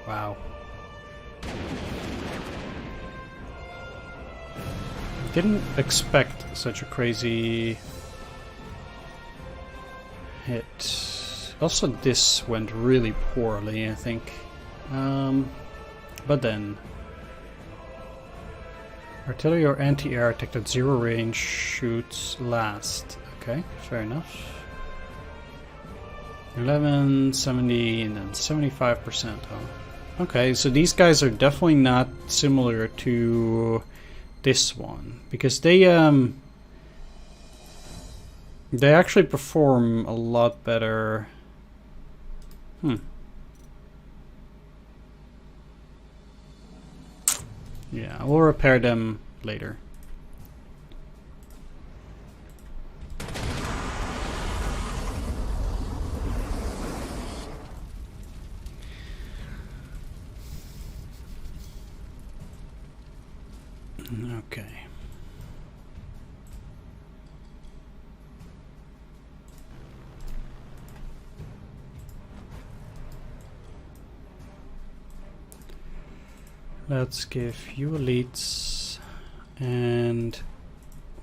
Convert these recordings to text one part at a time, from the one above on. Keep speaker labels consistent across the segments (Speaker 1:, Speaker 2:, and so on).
Speaker 1: Wow. Didn't expect such a crazy hit. Also, this went really poorly, I think. But then... Artillery or anti-air attack at 0 range shoots last. Okay, fair enough. 11, 70, and then 75%, huh? Okay, so these guys are definitely not similar to this one, because they actually perform a lot better. Yeah, we'll repair them later. Okay. Let's give you elites, and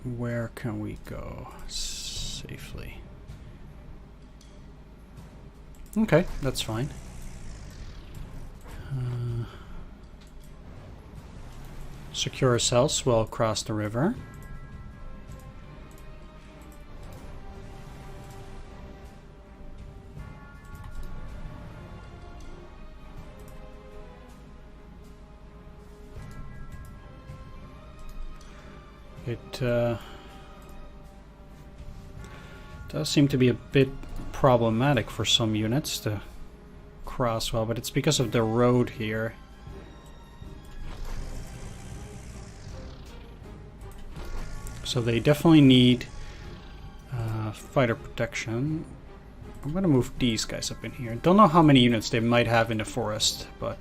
Speaker 1: where can we go safely? Okay, that's fine. Secure ourselves well across the river. It does seem to be a bit problematic for some units to cross well, but it's because of the road here. So they definitely need fighter protection. I'm gonna move these guys up in here. Don't know how many units they might have in the forest, but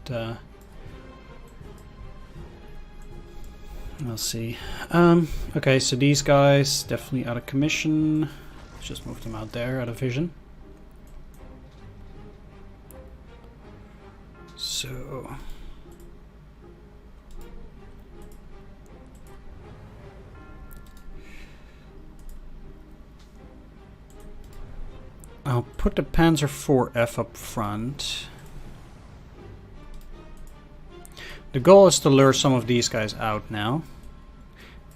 Speaker 1: we'll see. Okay, so these guys definitely out of commission. Let's just move them out there, out of vision. So... I'll put the Panzer IV up front. The goal is to lure some of these guys out now,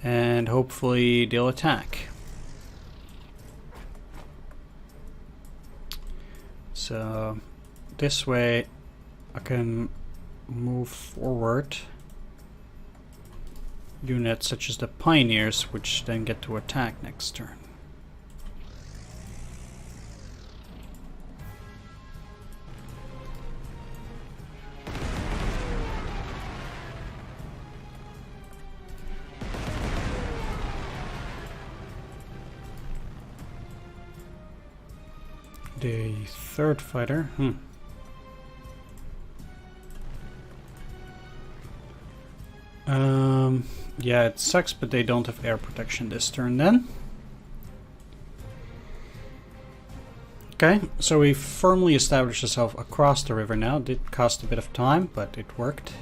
Speaker 1: and hopefully they'll attack. So this way I can move forward units such as the Pioneers, which then get to attack next turn. The third fighter, yeah, it sucks, but they don't have air protection this turn then. Okay, so we've firmly established ourselves across the river now. It did cost a bit of time, but it worked.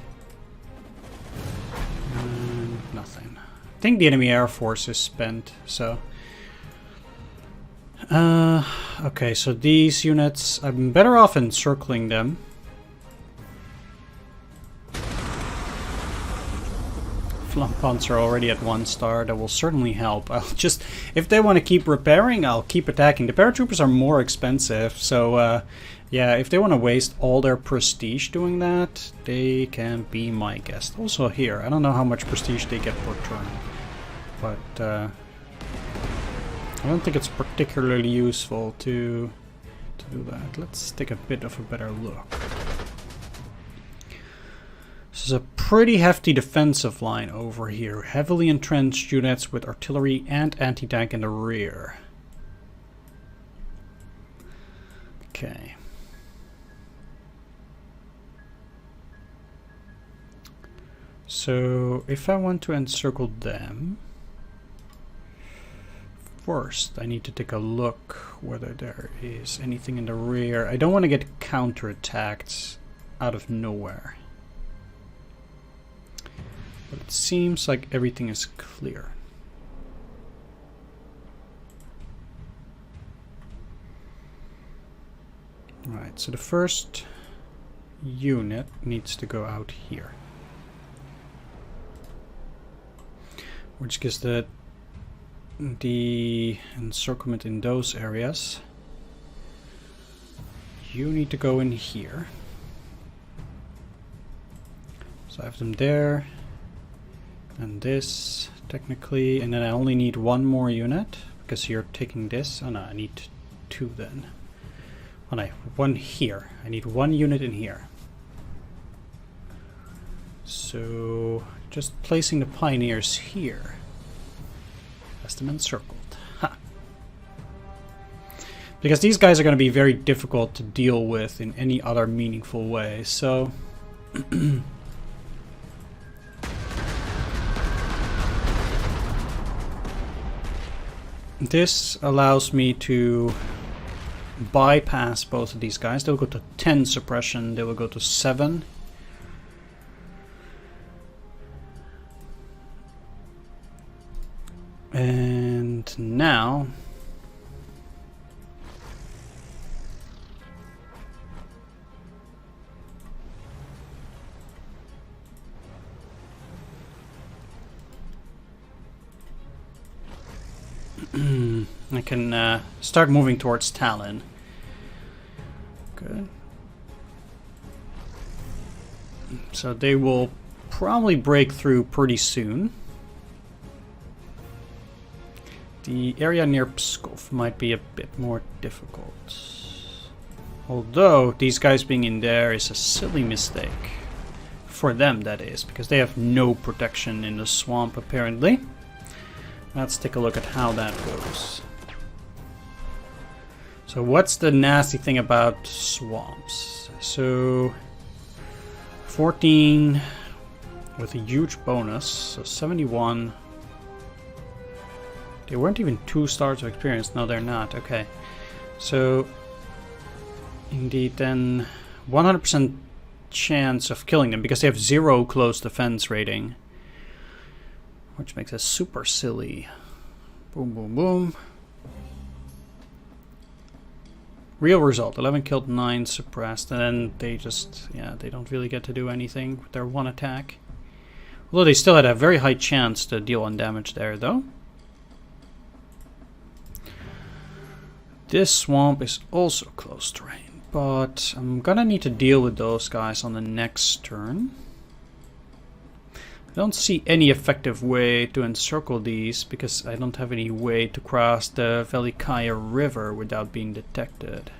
Speaker 1: Nothing. I think the enemy air force is spent, so... okay, so these units, I'm better off encircling them. Flampons are already at 1 star, that will certainly help. I'll just, if they want to keep repairing, I'll keep attacking. The paratroopers are more expensive, so yeah, if they want to waste all their prestige doing that, they can be my guest. Also here, I don't know how much prestige they get per turn, but I don't think it's particularly useful to do that. Let's take a bit of a better look. This is a pretty hefty defensive line over here. Heavily entrenched units with artillery and anti-tank in the rear. Okay. So if I want to encircle them... First, I need to take a look whether there is anything in the rear. I don't want to get counterattacked out of nowhere. But it seems like everything is clear. Right, so the first unit needs to go out here. Which gives the encirclement in those areas. You need to go in here. So I have them there. And this, technically. And then I only need one more unit. Because you're taking this. Oh no, I need two then. Oh no, one here. I need one unit in here. So just placing the pioneers here. Has them encircled. Ha! Because these guys are going to be very difficult to deal with in any other meaningful way, so... This allows me to bypass both of these guys. They'll go to 10 suppression, they will go to 7. And now I can start moving towards Talon. Good. So they will probably break through pretty soon. The area near Pskov might be a bit more difficult. Although, these guys being in there is a silly mistake. For them, that is, because they have no protection in the swamp, apparently. Let's take a look at how that goes. So what's the nasty thing about swamps? So 14 with a huge bonus, so 71. They weren't even 2 stars of experience. No, they're not. Okay. So indeed then 100% chance of killing them because they have 0 close defense rating. Which makes us super silly. Boom, boom, boom. Real result, 11 killed, 9 suppressed, and then they just, yeah, they don't really get to do anything with their one attack. Although they still had a very high chance to deal 1 damage there, though. This swamp is also close terrain, but I'm gonna need to deal with those guys on the next turn. I don't see any effective way to encircle these because I don't have any way to cross the Velikaya River without being detected.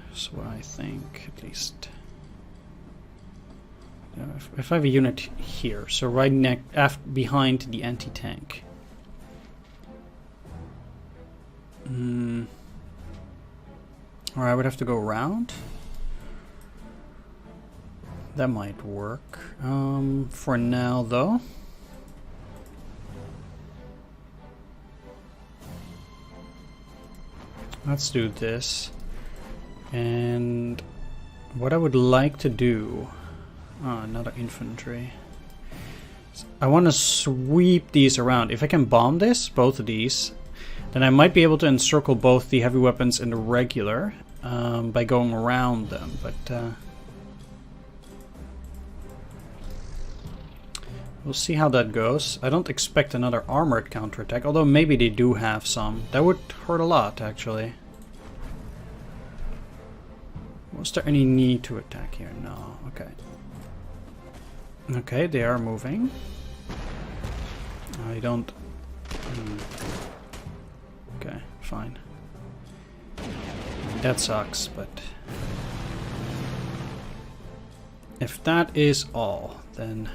Speaker 1: That's what I think, at least. If I have a unit here, so right behind the anti-tank. Or I would have to go around. That might work. For now, though. Let's do this. And what I would like to do... another infantry. I want to sweep these around. If I can bomb this, both of these, then I might be able to encircle both the heavy weapons and the regular by going around them. But... we'll see how that goes. I don't expect another armored counterattack, although maybe they do have some. That would hurt a lot, actually. Was there any need to attack here? No. Okay. Okay, they are moving. I don't... Okay, fine. That sucks, but... if that is all, then...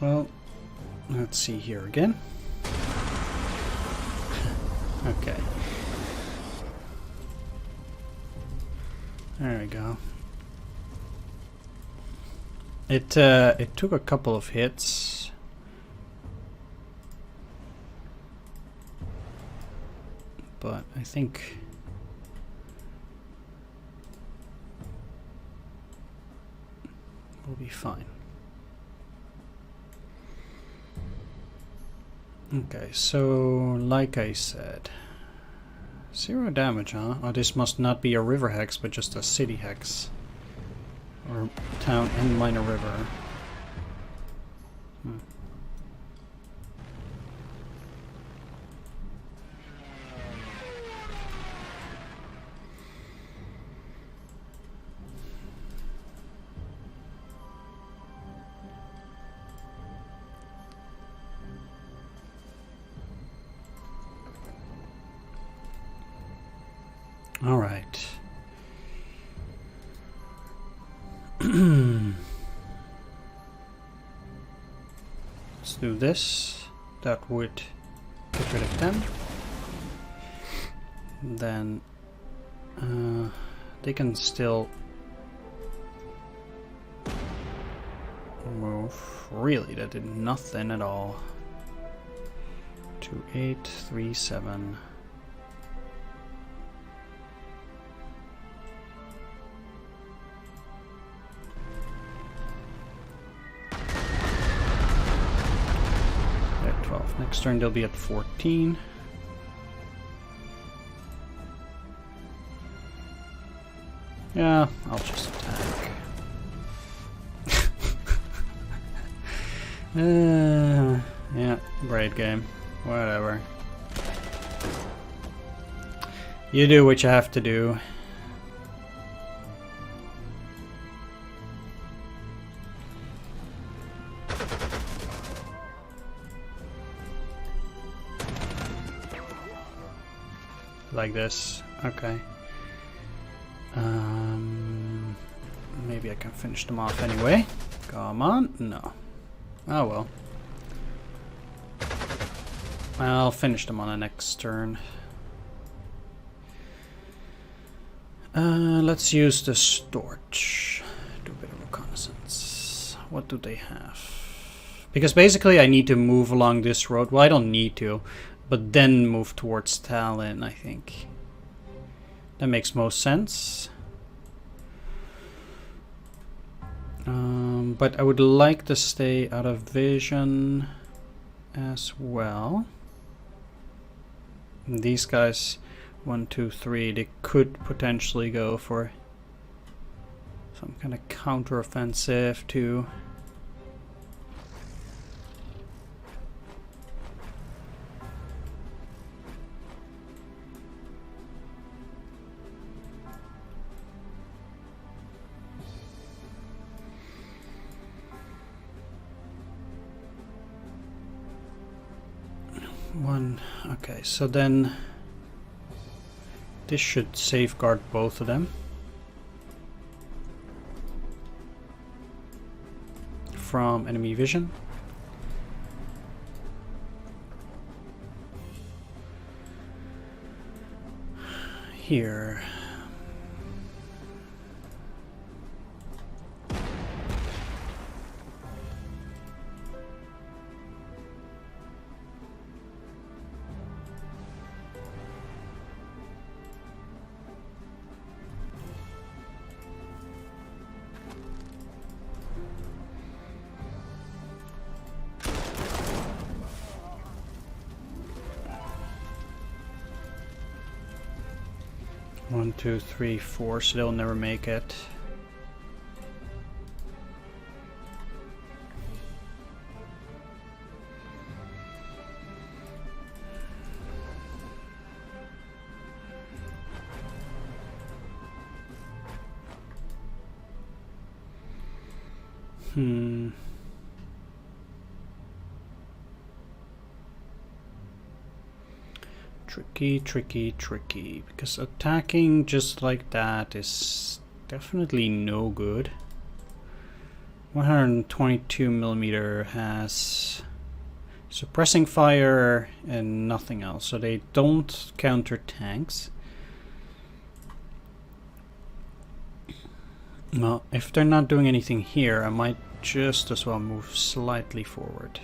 Speaker 1: Well, let's see here again. Okay. There we go. It took a couple of hits. But I think we'll be fine. Okay, so like I said, 0 damage, huh? Oh, this must not be a river hex, but just a city hex. Or town and minor river. Hmm. All right. Let's do this. That would get rid of them. Then they can still move. Really, that did nothing at all. 2, 8, 3, 7. Next turn they'll be at 14. Yeah, I'll just attack. Yeah, great game. Whatever. You do what you have to do. Like this. Okay. Maybe I can finish them off anyway. Come on. No. Oh well. I'll finish them on the next turn. Let's use the Storch. Do a bit of reconnaissance. What do they have? Because basically I need to move along this road. Well, I don't need to. But then move towards Tallinn, I think. That makes most sense. But I would like to stay out of vision as well. And these guys, 1, 2, 3, they could potentially go for some kind of counteroffensive too. Okay, so then this should safeguard both of them from enemy vision. Here. One, two, three, four, so they'll never make it. Tricky, because attacking just like that is definitely no good. 122mm has suppressing fire and nothing else, so they don't counter tanks. Well, if they're not doing anything here, I might just as well move slightly forward.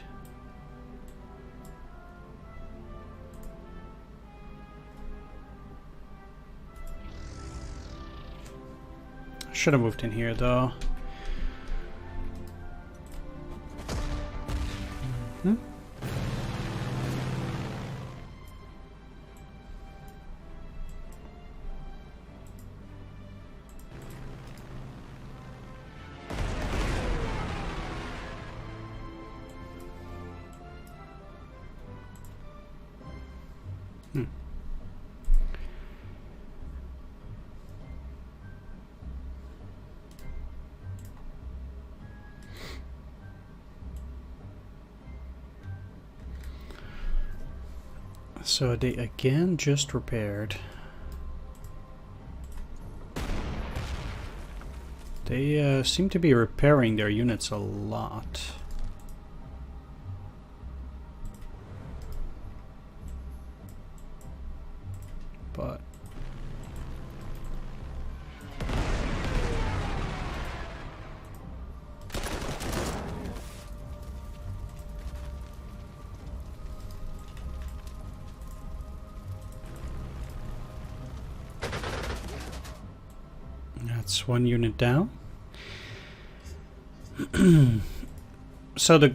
Speaker 1: Should have moved in here though. Mm-hmm. So they again just repaired. They seem to be repairing their units a lot. But that's one unit down. So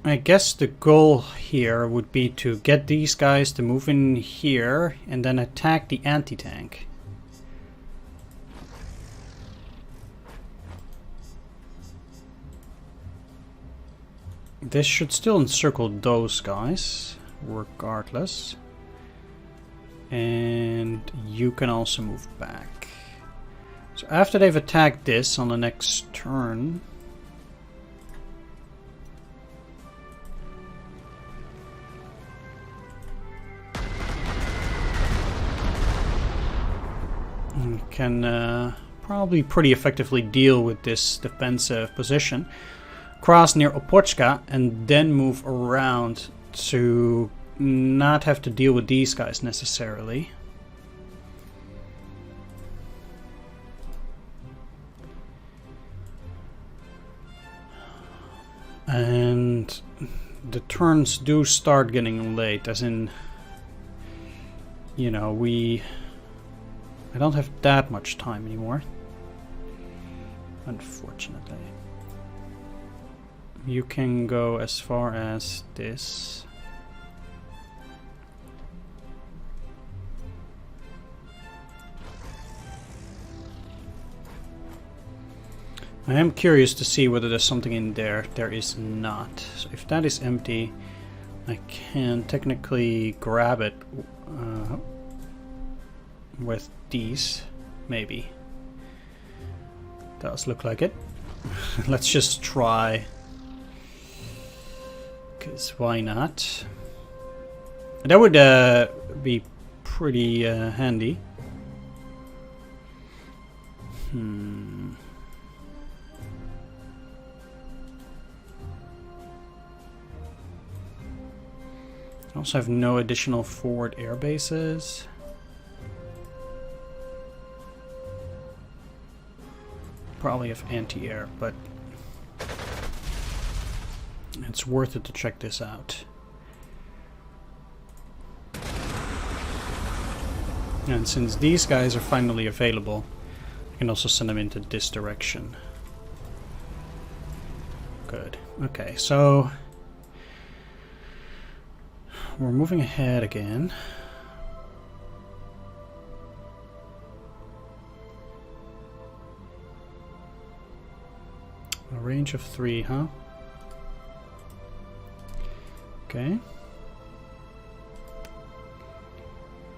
Speaker 1: I guess the goal here would be to get these guys to move in here and then attack the anti-tank. This should still encircle those guys, regardless. And you can also move back. So after they've attacked this on the next turn, you can probably pretty effectively deal with this defensive position. Cross near Opochka and then move around to not have to deal with these guys necessarily. And the turns do start getting late, as in, you know, I don't have that much time anymore, unfortunately. You can go as far as this. I am curious to see whether there's something in there. There is not. So if that is empty, I can technically grab it with these, maybe. Does look like it. Let's just try. Because why not? That would be pretty handy. I also have no additional forward air bases. Probably have anti-air, but it's worth it to check this out. And since these guys are finally available, I can also send them into this direction. Good. Okay, so we're moving ahead again. A range of 3, huh? Okay.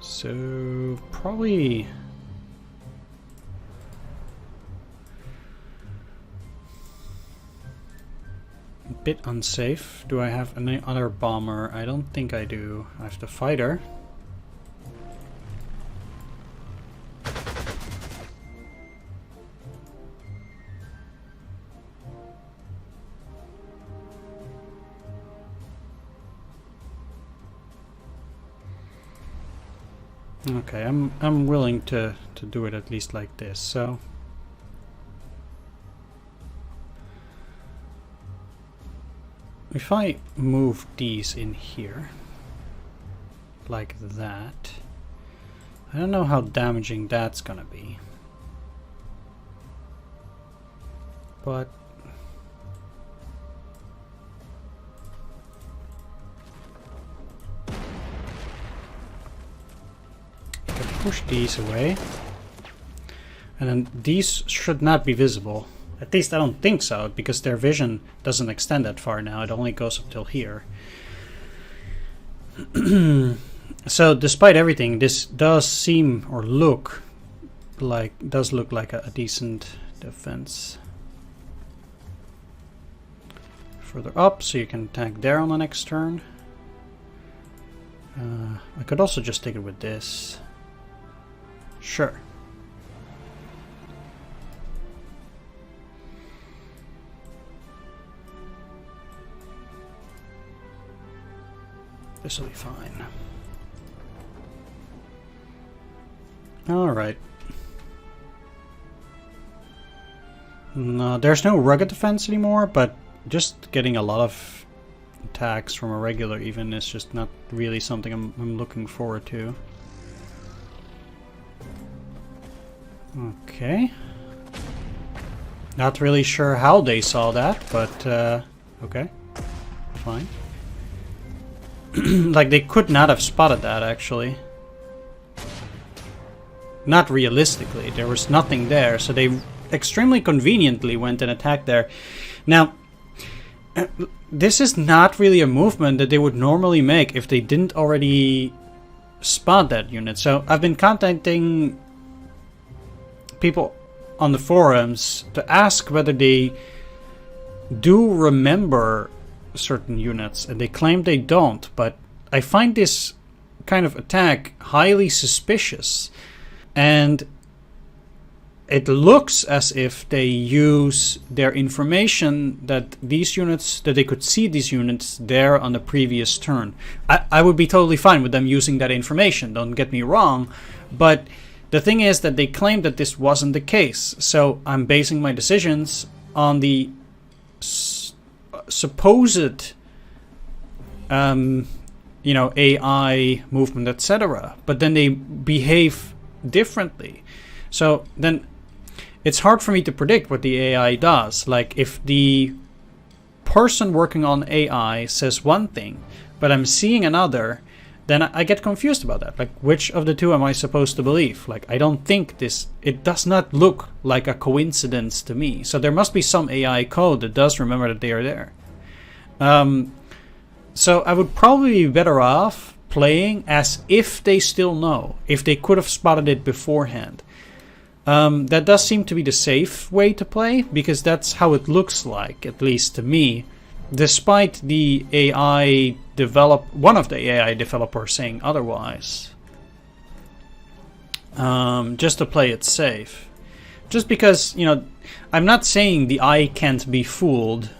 Speaker 1: So probably a bit unsafe. Do I have any other bomber? I don't think I do. I have the fighter. Okay, I'm willing to do it at least like this. So if I move these in here, like that, I don't know how damaging that's gonna be. But I can push these away. And then these should not be visible. At least I don't think so, because their vision doesn't extend that far now. It only goes up till here. So despite everything, this does seem or look like a decent defense. Further up, so you can attack there on the next turn. I could also just take it with this. Sure. This will be fine. Alright. No, there's no rugged defense anymore, but just getting a lot of attacks from a regular even is just not really something I'm looking forward to. Okay. Not really sure how they saw that, but okay. Fine. Like, they could not have spotted that, actually. Not realistically. There was nothing there, so they extremely conveniently went and attacked there. Now, this is not really a movement that they would normally make if they didn't already spot that unit. So I've been contacting people on the forums to ask whether they do remember certain units, and they claim they don't, but I find this kind of attack highly suspicious, and it looks as if they use their information that these units, that they could see these units there on the previous turn. I would be totally fine with them using that information, don't get me wrong, but the thing is that they claim that this wasn't the case, so I'm basing my decisions on the supposed you know, AI movement, etc., but then they behave differently. So then it's hard for me to predict what the AI does. Like, if the person working on AI says one thing but I'm seeing another, then I get confused about that. Like, which of the two am I supposed to believe? Like, I don't think it does not look like a coincidence to me. So there must be some AI code that does remember that they are there. So I would probably be better off playing as if they still know, if they could have spotted it beforehand. That does seem to be the safe way to play, because that's how it looks like, at least to me, despite the one of the AI developers saying otherwise. Just to play it safe. Just because, you know, I'm not saying the eye can't be fooled,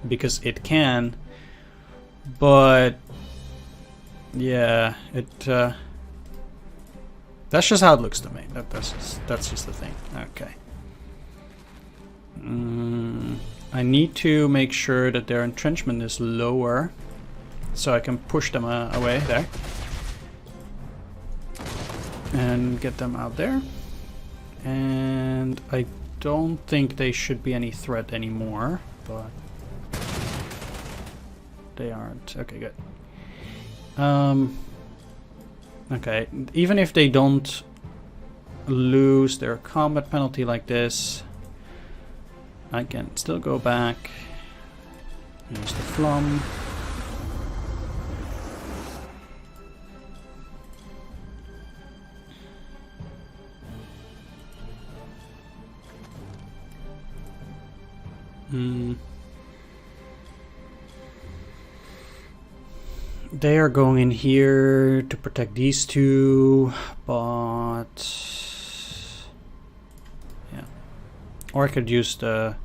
Speaker 1: because it can, but yeah, that's just how it looks to me. That's just the thing. Okay. I need to make sure that their entrenchment is lower, so I can push them away there and get them out there. And I don't think they should be any threat anymore, but they aren't. Okay, good. Okay, even if they don't lose their combat penalty like this, I can still go back. Use the flum. They are going in here to protect these two, but yeah. Or I could use the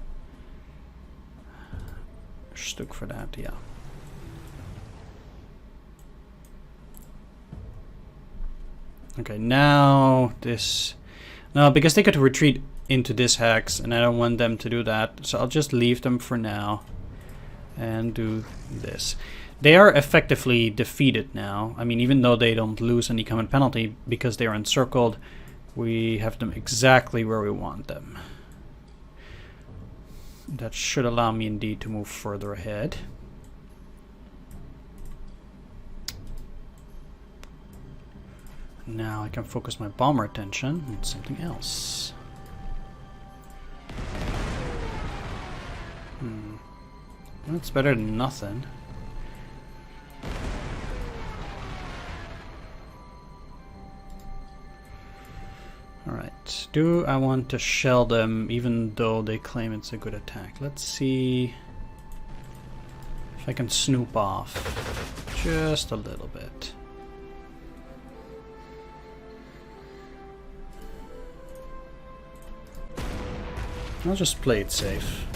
Speaker 1: Stück for that, yeah. Okay, now this... No, because they could retreat into this hex, and I don't want them to do that, so I'll just leave them for now. and do this. They are effectively defeated now. I mean, even though they don't lose any command penalty because they are encircled, we have them exactly where we want them. That should allow me indeed to move further ahead. Now I can focus my bomber attention on something else. That's better than nothing. Alright, do I want to shell them even though they claim it's a good attack? Let's see if I can snoop off just a little bit. I'll just play it safe.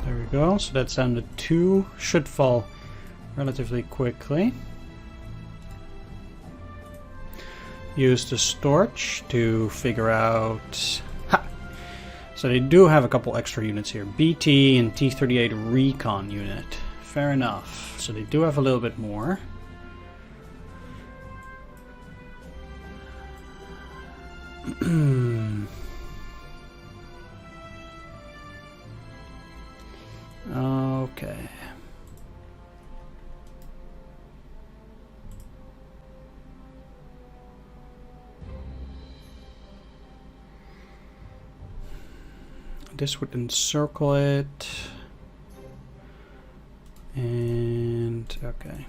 Speaker 1: There we go, so that's down to 2. Should fall relatively quickly. Use the storage to figure out... Ha! So they do have a couple extra units here. BT and T-38 recon unit. Fair enough. So they do have a little bit more. Okay. This would encircle it. And okay.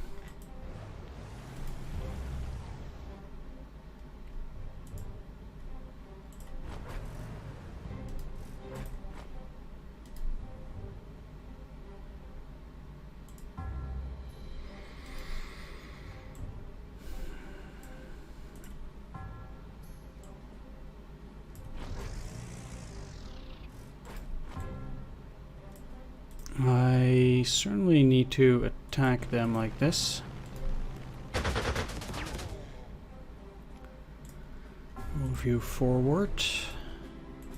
Speaker 1: I certainly need to attack them like this. Move you forward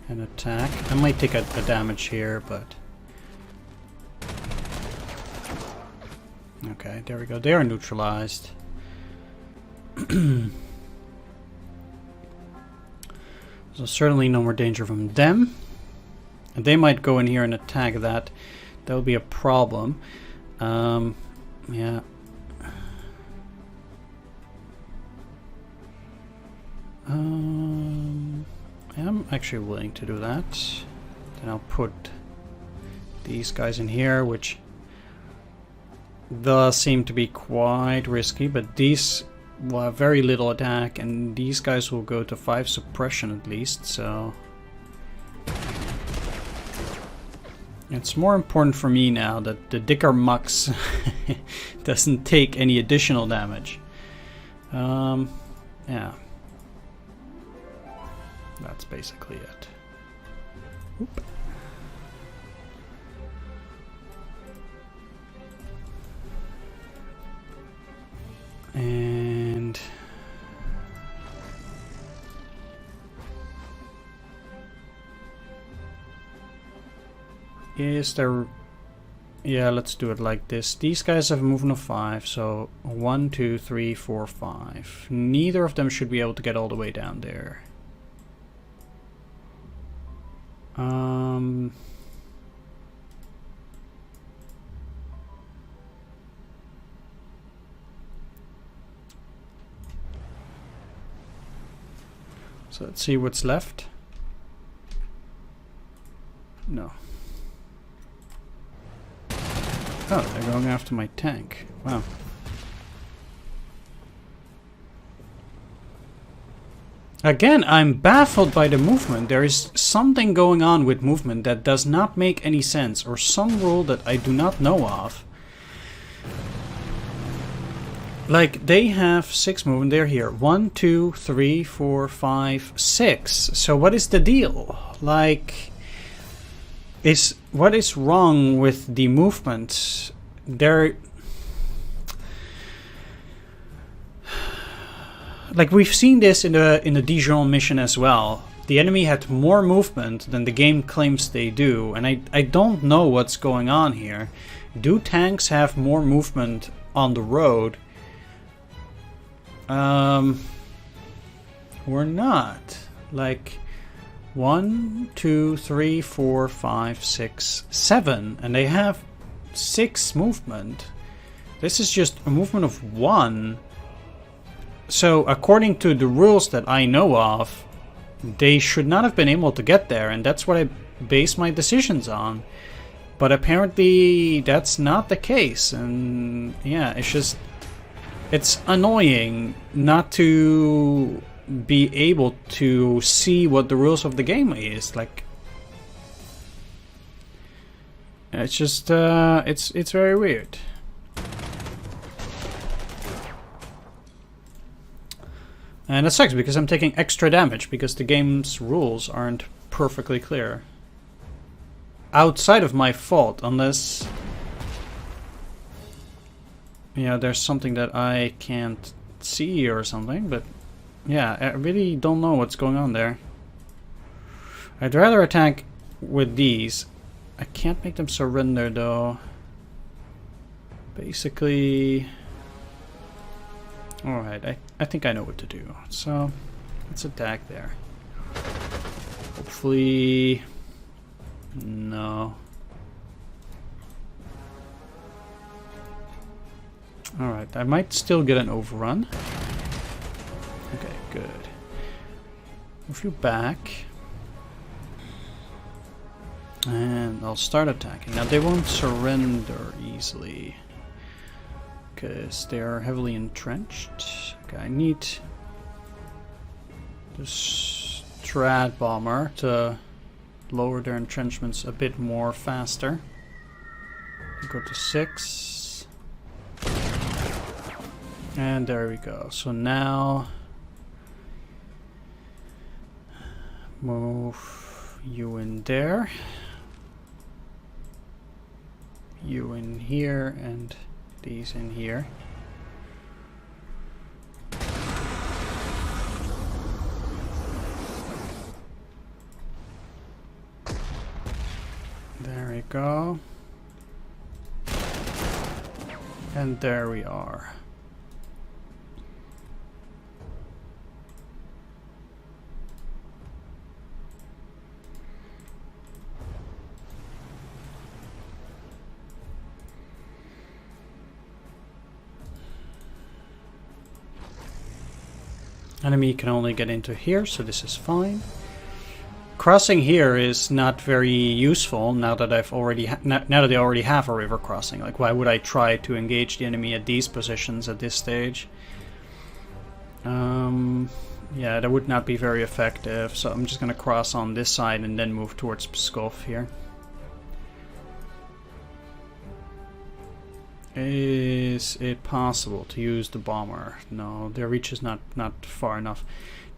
Speaker 1: and attack. I might take a damage here, but... Okay, there we go. They are neutralized. So certainly no more danger from them. And they might go in here and attack that. That would be a problem. Yeah. I'm actually willing to do that. Then I'll put these guys in here, which does seem to be quite risky, but these will have very little attack, and these guys will go to 5 suppression at least, so... It's more important for me now that the Dicker Mux doesn't take any additional damage. Yeah. That's basically it. Oop. And... Is there... Yeah, let's do it like this. These guys have a movement of 5, so 1, 2, 3, 4, 5. Neither of them should be able to get all the way down there. So let's see what's left. No. Oh, they're going after my tank. Wow. Again, I'm baffled by the movement. There is something going on with movement that does not make any sense, or some rule that I do not know of. Like, they have 6 movement. They're here. 1, 2, 3, 4, 5, 6. So what is the deal? Like, what is wrong with the movement? They're... Like, we've seen this in the Dijon mission as well. The enemy had more movement than the game claims they do. And I don't know what's going on here. Do tanks have more movement on the road? We're not. Like 1, 2, 3, 4, 5, 6, 7, and they have 6 movement. This is just a movement of 1. So according to the rules that I know of, they should not have been able to get there, and that's what I base my decisions on. But apparently that's not the case, and yeah, it's annoying not to be able to see what the rules of the game is. Like, it's just it's very weird. And it sucks because I'm taking extra damage because the game's rules aren't perfectly clear. Outside of my fault, unless... yeah, there's something that I can't see or something, but yeah, I really don't know what's going on there. I'd rather attack with these. I can't make them surrender though. Basically... alright, I think I know what to do. So, let's attack there. Hopefully... no. Alright, I might still get an overrun. Okay, good. Move you back. And I'll start attacking. Now they won't surrender easily, because they are heavily entrenched. Okay, I need the Strat Bomber to lower their entrenchments a bit more faster. Go to 6. And there we go. So now move you in there, you in here, and these in here. There we go. And there we are. Enemy can only get into here, so this is fine. Crossing here is not very useful now that I've already now that they already have a river crossing. Like, why would I try to engage the enemy at these positions at this stage? Yeah, that would not be very effective. So I'm just gonna cross on this side and then move towards Pskov here. Is it possible to use the bomber? No, their reach is not far enough.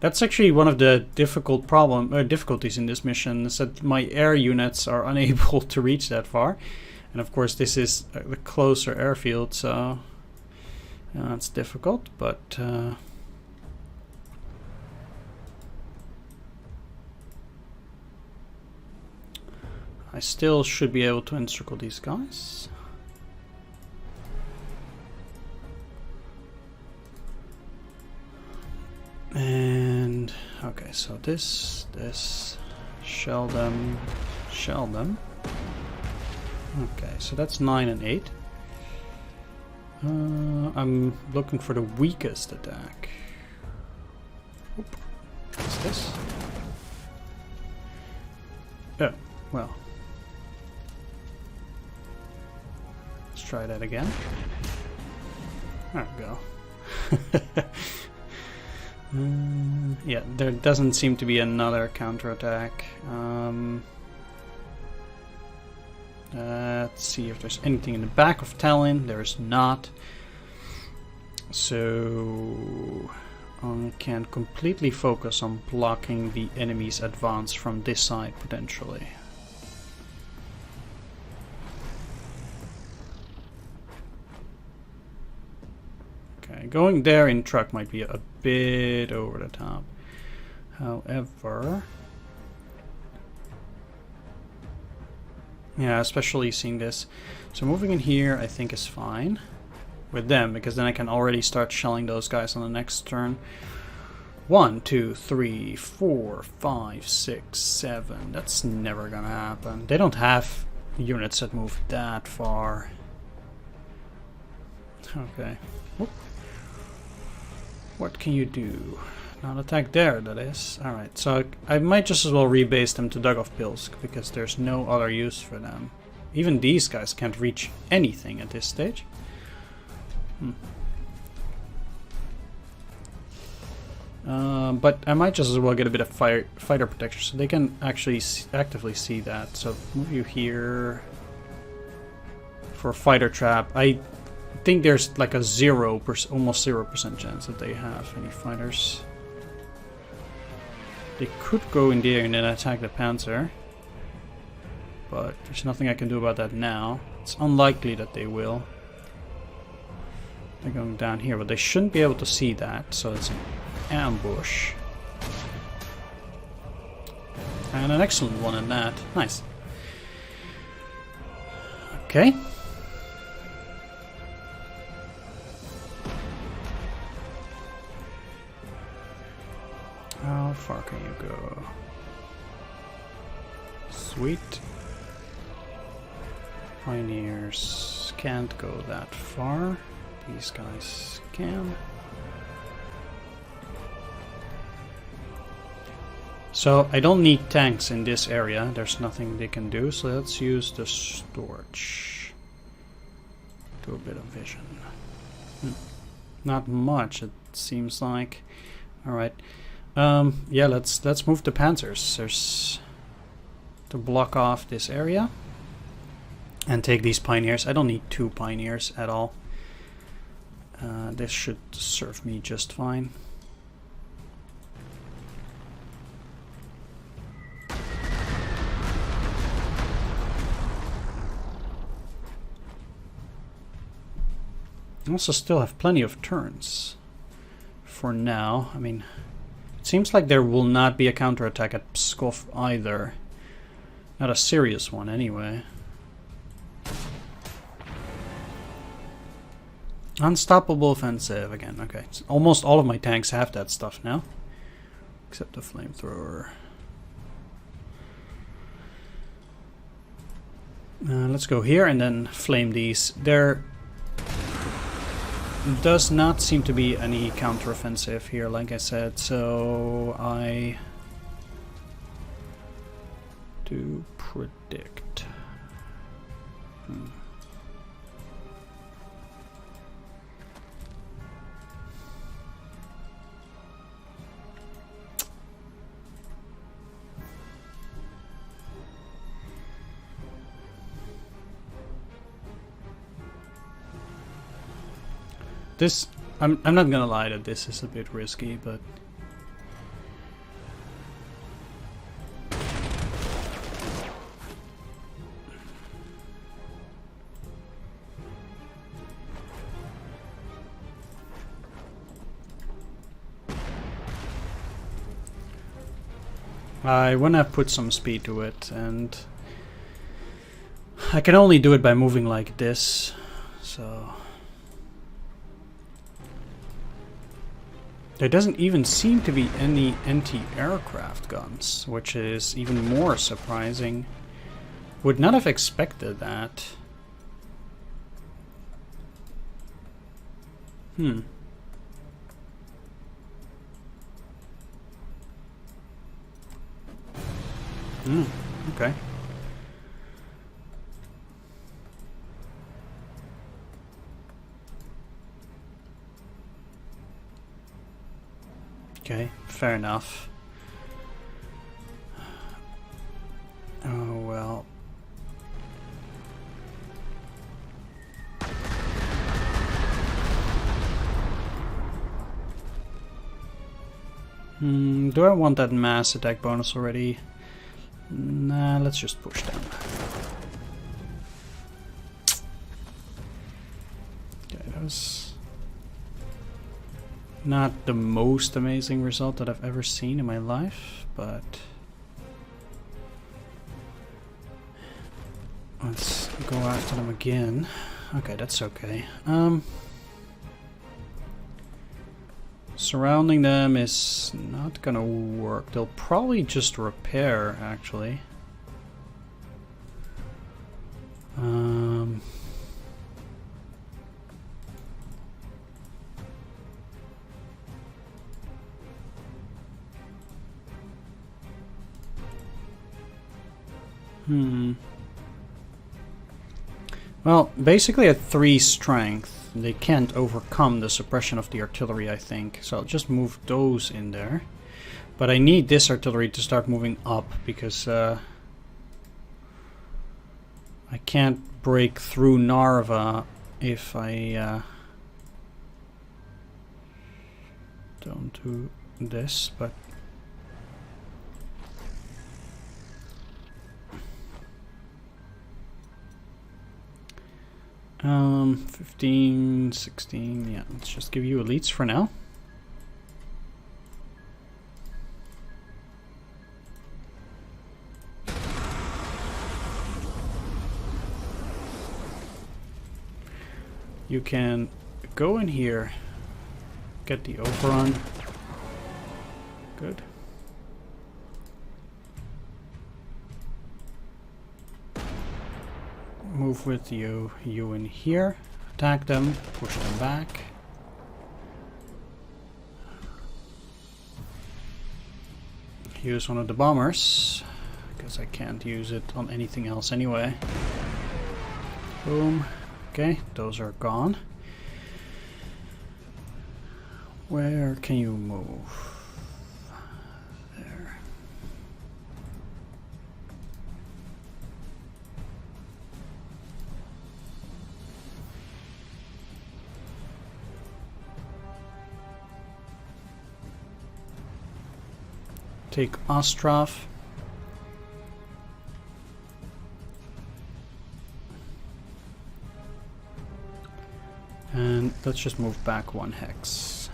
Speaker 1: That's actually one of the difficulties in this mission, is that my air units are unable to reach that far. And of course this is the closer airfield, so it's difficult, but I still should be able to encircle these guys. And okay, so this, shell them. Okay, so that's 9 and 8. I'm looking for the weakest attack. Oop. What's this? Oh, well. Let's try that again. There we go. Yeah, there doesn't seem to be another counterattack. Let's see if there's anything in the back of Tallinn. There's not. So I can completely focus on blocking the enemy's advance from this side potentially. Okay, going there in truck might be a bit over the top. However, yeah, especially seeing this. So moving in here I think is fine with them, because then I can already start shelling those guys on the next turn. 1, 2, 3, 4, 5, 6, 7. That's never gonna happen. They don't have units that move that far. Okay. Whoop. What can you do? Not attack there, that is. Alright, so I might just as well rebase them to Dugov-Pilsk, because there's no other use for them. Even these guys can't reach anything at this stage. But I might just as well get a bit of fighter protection, so they can actually actively see that. So move you here for a fighter trap. I think there's like a almost 0% chance that they have any fighters. They could go in there and then attack the Panzer, but there's nothing I can do about that now. It's unlikely that they will. They're going down here, but they shouldn't be able to see that, so it's an ambush. And an excellent one in that. Nice. Okay. How far can you go? Sweet. Pioneers can't go that far. These guys can. So I don't need tanks in this area. There's nothing they can do. So let's use the storage. Do a bit of vision. Not much, it seems like. All right. Yeah, let's move the Panzers. There's to block off this area and take these pioneers. I don't need 2 pioneers at all. This should serve me just fine. I also still have plenty of turns for now. I mean, it seems like there will not be a counterattack at Pskov either. Not a serious one anyway. Unstoppable offensive again. Okay, so almost all of my tanks have that stuff now, except the flamethrower. Let's go here and then flame these. There does not seem to be any counteroffensive here, like I said, so I do predict. This, I'm not gonna lie that this is a bit risky, but I wanna put some speed to it, and I can only do it by moving like this, so there doesn't even seem to be any anti-aircraft guns, which is even more surprising. Would not have expected that. Okay. Okay, fair enough. Oh well. Do I want that mass attack bonus already? Nah, let's just push them. Okay, that was not the most amazing result that I've ever seen in my life, but let's go after them again. Okay, that's okay. Surrounding them is not gonna work. They'll probably just repair, actually. Well, basically at 3 strength. They can't overcome the suppression of the artillery, I think. So I'll just move those in there. But I need this artillery to start moving up, because I can't break through Narva if I don't do this, but... 15, 16, yeah, let's just give you elites for now. You can go in here, get the overrun. Good. Move with you in here, attack them, push them back. Use one of the bombers, because I can't use it on anything else anyway. Boom. Okay, those are gone. Where can you move? Take Ostrov. And let's just move back 1 hex.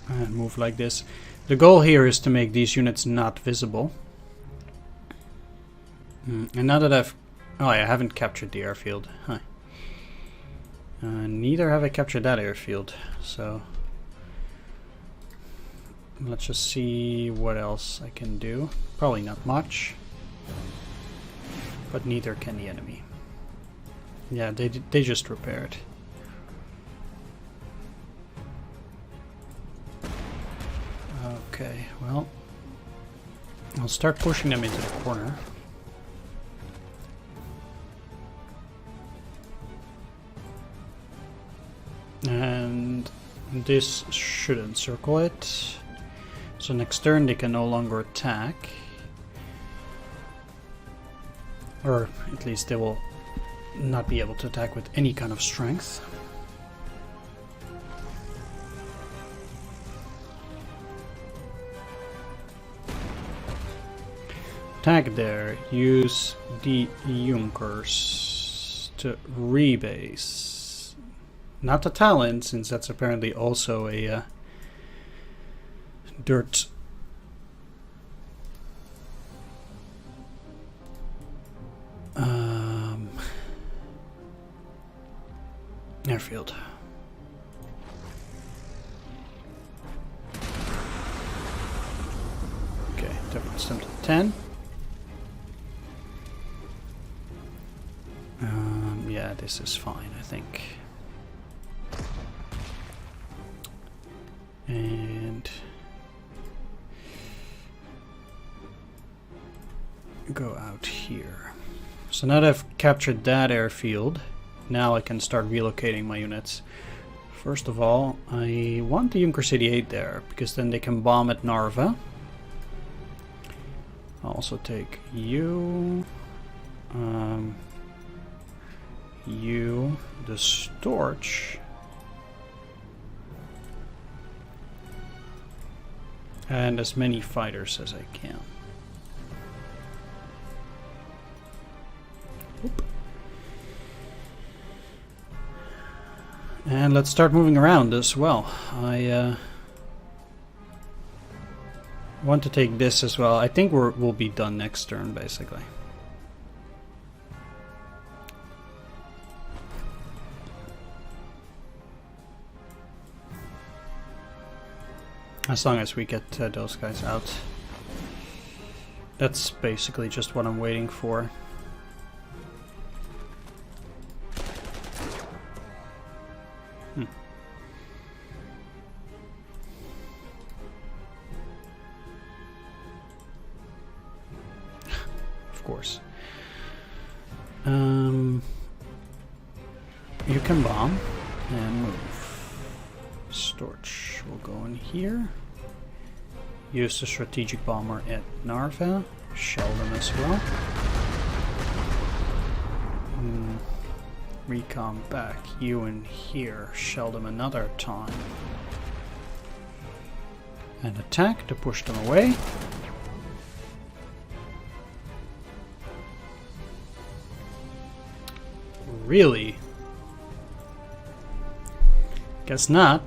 Speaker 1: And move like this. The goal here is to make these units not visible. And now that I've... Oh, I haven't captured the airfield. Huh. Neither have I captured that airfield. So let's just see what else I can do. Probably not much. But neither can the enemy. Yeah, they just repaired. Okay, well, I'll start pushing them into the corner. And this should encircle it. So next turn they can no longer attack. Or at least they will not be able to attack with any kind of strength. Attack there. Use the Junkers to rebase. Not the Talent, since that's apparently also a dirt airfield. Okay, that puts them to 10. Yeah, this is fine, I think. And go out here. So now that I've captured that airfield, now I can start relocating my units. First of all, I want the Junkers 88 there, because then they can bomb at Narva. I'll also take you. You, the Storch. And as many fighters as I can. Oop. And let's start moving around as well. I want to take this as well. I think we'll be done next turn, basically. As long as we get those guys out. That's basically just what I'm waiting for. Of course. You can bomb and move. Storch will go in here. Use the strategic bomber at Narva. Shell them as well. Recon back. You in here. Shell them another time. And attack to push them away. Really? Guess not.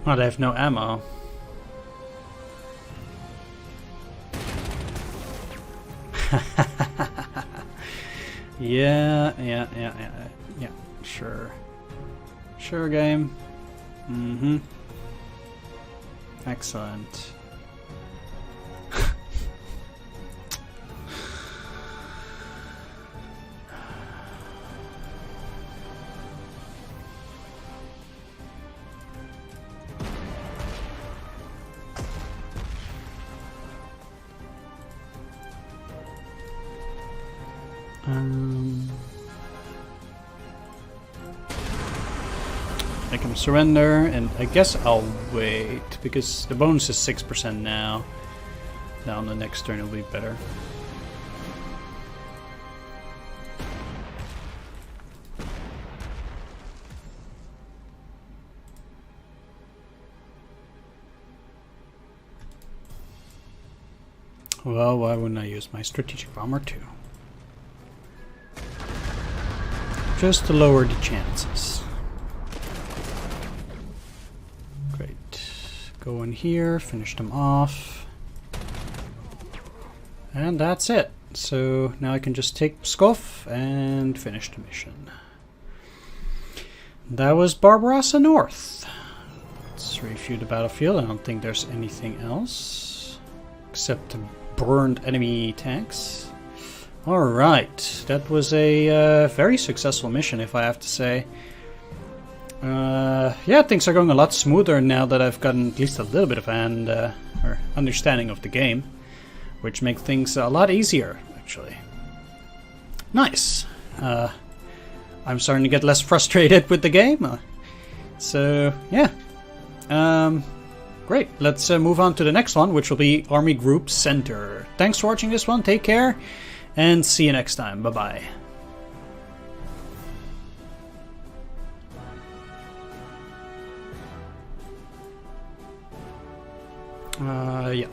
Speaker 1: Oh, they have no ammo. Yeah, sure. Sure, game. Mm-hmm. Excellent. Make him surrender, and I guess I'll wait, because the bonus is 6% now. Now on the next turn it'll be better. Well, why wouldn't I use my strategic bomber too? Just to lower the chances. Great. Go in here, finish them off. And that's it. So now I can just take Pskov and finish the mission. That was Barbarossa North. Let's review the battlefield. I don't think there's anything else except burned enemy tanks. Alright, that was a very successful mission, if I have to say. Yeah, things are going a lot smoother now that I've gotten at least a little bit of or understanding of the game, which makes things a lot easier, actually. Nice. I'm starting to get less frustrated with the game. So, yeah. Great. Let's move on to the next one, which will be Army Group Center. Thanks for watching this one. Take care. And see you next time. Bye-bye. Yeah.